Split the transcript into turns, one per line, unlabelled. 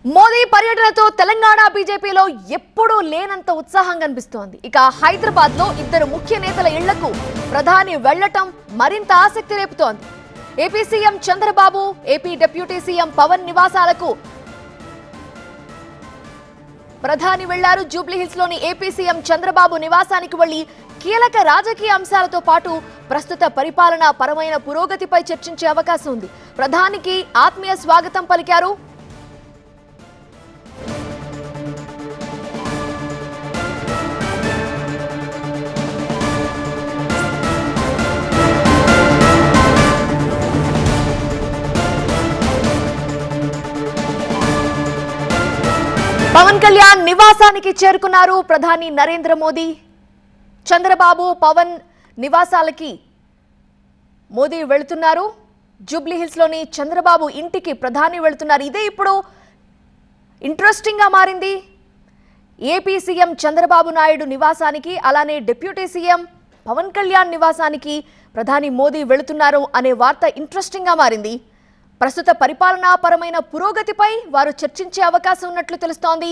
మోదీ పర్యటనతో తెలంగాణ బీజేపీలో ఎప్పుడూ లేనంత ఉత్సాహం కనిపిస్తోంది. ఇక హైదరాబాద్ లో ఇద్దరు ముఖ్య నేతల ఇళ్లకు ప్రధాని వెళ్లటం మరింత ఆసక్తి రేపుతోంది. AP CM Chandrababu, AP deputy CM Pawan నివాసాలకు ప్రధాని వెళ్లారు. జూబ్లీహిల్స్ లోని ఏపీ సీఎం చంద్రబాబు నివాసానికి వెళ్లి కీలక రాజకీయ అంశాలతో పాటు ప్రస్తుత పరిపాలన పరమైన పురోగతిపై చర్చించే అవకాశం ఉంది. ప్రధానికి ఆత్మీయ స్వాగతం పలికారు. పవన్ కళ్యాణ్ నివాసానికి చేరుకున్నారు ప్రధాని నరేంద్ర మోదీ. చంద్రబాబు, పవన్ నివాసాలకి మోదీ వెళుతున్నారు. జూబ్లీహిల్స్ లోని చంద్రబాబు ఇంటికి ప్రధాని వెళుతున్నారు. ఇదే ఇప్పుడు ఇంట్రెస్టింగ్ గా మారింది. ఏపీ సీఎం చంద్రబాబు నాయుడు నివాసానికి, అలానే డిప్యూటీ సీఎం పవన్ కళ్యాణ్ నివాసానికి ప్రధాని మోదీ వెళుతున్నారు అనే వార్త ఇంట్రెస్టింగ్ గా మారింది. ప్రస్తుత పరిపాలనాపరమైన పురోగతిపై వారు చర్చించే అవకాశం ఉన్నట్లు తెలుస్తోంది.